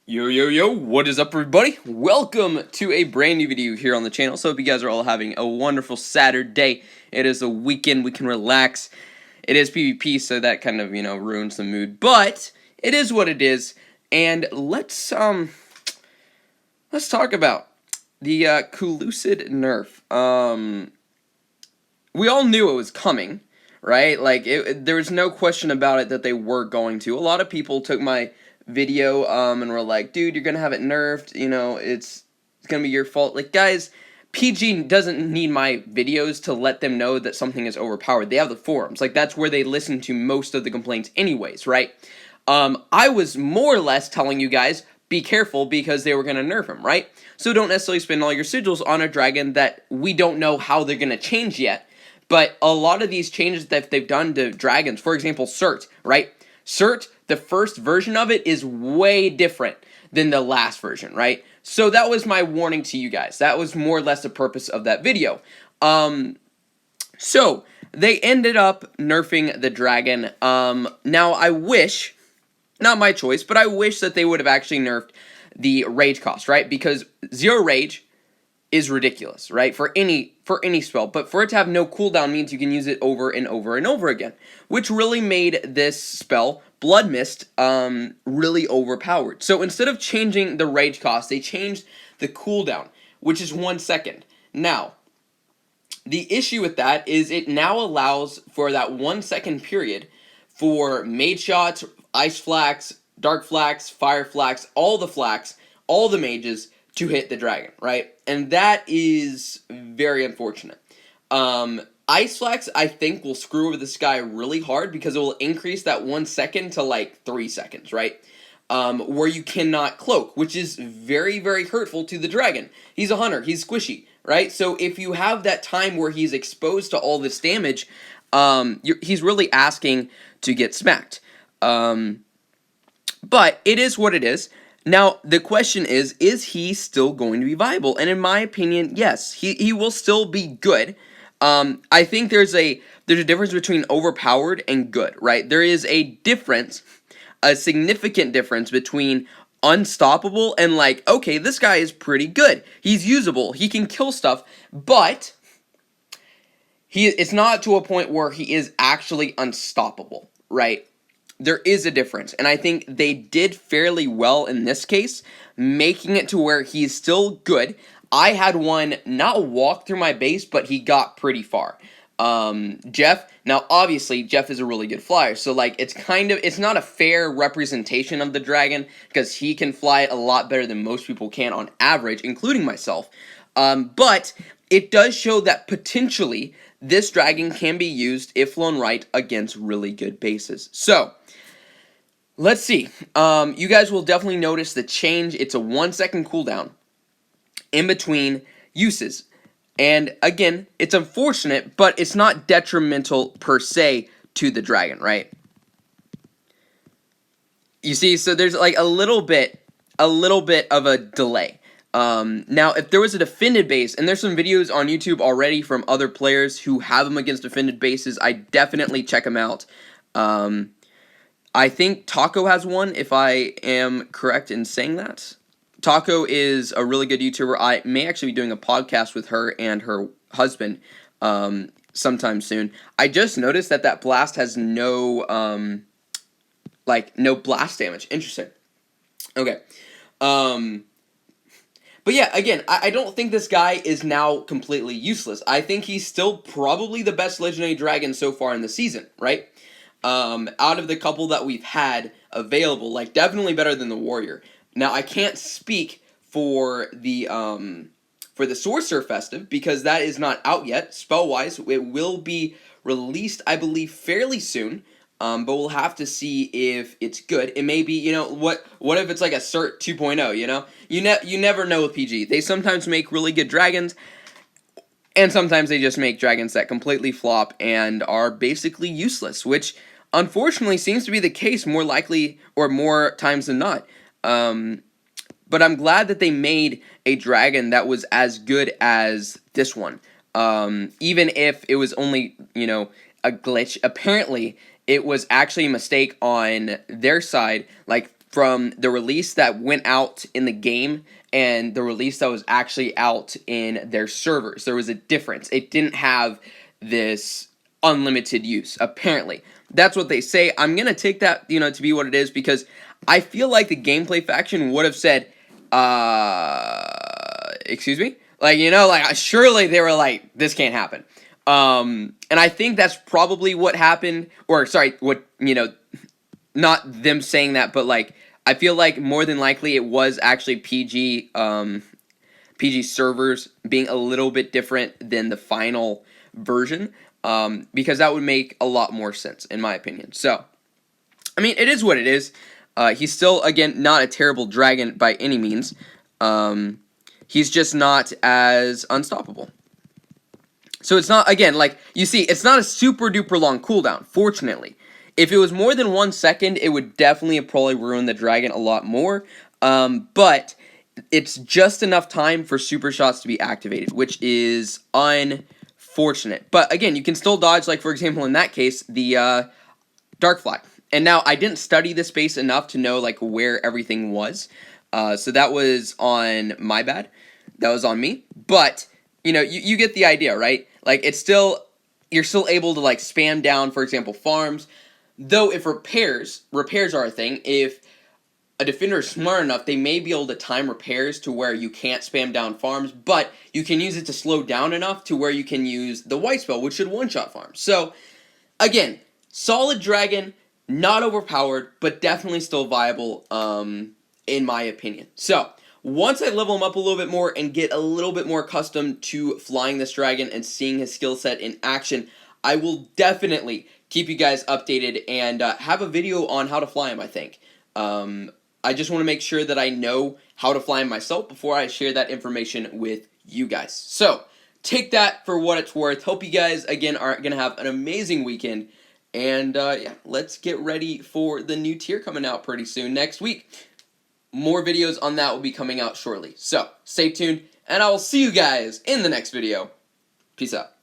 Yo, what is up everybody? Welcome to a brand new video here on the channel. So hope you guys are all having a wonderful Saturday. It is a weekend, we can relax. It is PvP, so that kind of, ruins the mood. But it is what it is. And let's talk about the Kullecid nerf. We all knew it was coming, right? Like there was no question about it that they were going to. A lot of people took my video and were like, dude, you're gonna have it nerfed, it's gonna be your fault. Like, guys, PG doesn't need my videos to let them know that something is overpowered. They have the forums. Like, that's where they listen to most of the complaints anyways, right? I was more or less telling you guys, be careful because they were gonna nerf him, right? So don't necessarily spend all your sigils on a dragon that we don't know how they're gonna change yet. But a lot of these changes that they've done to dragons, for example, Cert, right? Cert, the first version of it is way different than the last version, right? So that was my warning to you guys. That was more or less the purpose of that video. So they ended up nerfing the dragon. Now I wish, not my choice, but I wish that they would have actually nerfed the rage cost, right? Because 0 rage is ridiculous, right? For any spell, but for it to have no cooldown means you can use it over and over and over again, which really made this spell, Blood Mist, really overpowered. So instead of changing the rage cost, they changed the cooldown, which is 1 second. Now, the issue with that is it now allows for that 1 second period for mage shots, ice flax, dark flax, fire flax, all the mages to hit the dragon, right? And that is very unfortunate. Ice Flax, I think, will screw over this guy really hard because it will increase that 1 second to like 3 seconds, right? Where you cannot cloak, which is very, very hurtful to the dragon. He's a hunter, he's squishy, right? So if you have that time where he's exposed to all this damage, he's really asking to get smacked. But it is what it is. Now, the question is he still going to be viable? And in my opinion, yes, he will still be good. I think there's a difference between overpowered and good, right? There is a difference, a significant difference between unstoppable and like, okay, this guy is pretty good. He's usable. He can kill stuff, but it's not to a point where he is actually unstoppable, right? There is a difference, and I think they did fairly well in this case, making it to where he's still good. I had one not walk through my base, but he got pretty far. Jeff, now obviously Jeff is a really good flyer, so like it's not a fair representation of the dragon because he can fly it a lot better than most people can on average, including myself. But it does show that potentially this dragon can be used, if flown right, against really good bases. So let's see. You guys will definitely notice the change. It's a 1 second cooldown in between uses. And again, it's unfortunate, but it's not detrimental per se to the dragon, right? You see, so there's like a little bit of a delay. Now, if there was a defended base, and there's some videos on YouTube already from other players who have them against defended bases, I definitely check them out. I think Taco has one, if I am correct in saying that. Taco is a really good YouTuber. I may actually be doing a podcast with her and her husband sometime soon. I just noticed that blast has no blast damage. Interesting. Okay. But yeah, again, I don't think this guy is now completely useless. I think he's still probably the best legendary dragon so far in the season, right? Out of the couple that we've had available, like definitely better than the warrior. Now I can't speak for the Sorcerer Festive because that is not out yet. Spell-wise, it will be released, I believe, fairly soon. But we'll have to see if it's good. It may be, what if it's like a Cert 2.0, You never know with PG. They sometimes make really good dragons, and sometimes they just make dragons that completely flop and are basically useless, which unfortunately seems to be the case more likely or more times than not. But I'm glad that they made a dragon that was as good as this one. Even if it was only, a glitch. Apparently, it was actually a mistake on their side, like from the release that went out in the game and the release that was actually out in their servers. There was a difference. It didn't have this unlimited use, apparently. That's what they say. I'm going to take that, to be what it is, because I feel like the gameplay faction would have said, excuse me? Surely they were like, this can't happen. And I think that's probably what happened, or sorry, not them saying that, but I feel like more than likely it was actually PG servers being a little bit different than the final version, because that would make a lot more sense in my opinion. So, I mean, it is what it is. He's still, again, not a terrible dragon by any means. He's just not as unstoppable. So it's not, again, you see, it's not a super duper long cooldown, fortunately. If it was more than 1 second, it would definitely probably ruin the dragon a lot more. But it's just enough time for super shots to be activated, which is unfortunate. But again, you can still dodge, for example, in that case, the Dark Fly. And now, I didn't study this base enough to know, where everything was. So that was on my bad. That was on me. But, you get the idea, right? It's still, you're still able to, spam down, for example, farms. Though, if repairs are a thing, if a defender is smart enough, they may be able to time repairs to where you can't spam down farms, but you can use it to slow down enough to where you can use the white spell, which should one-shot farms. So, again, solid dragon, not overpowered, but definitely still viable, in my opinion. So, once I level him up a little bit more and get a little bit more accustomed to flying this dragon and seeing his skill set in action, I will definitely keep you guys updated and have a video on how to fly him, I think. I just want to make sure that I know how to fly him myself before I share that information with you guys. So, take that for what it's worth. Hope you guys, again, are going to have an amazing weekend. And, yeah, let's get ready for the new tier coming out pretty soon next week. More videos on that will be coming out shortly. So, stay tuned, and I will see you guys in the next video. Peace out.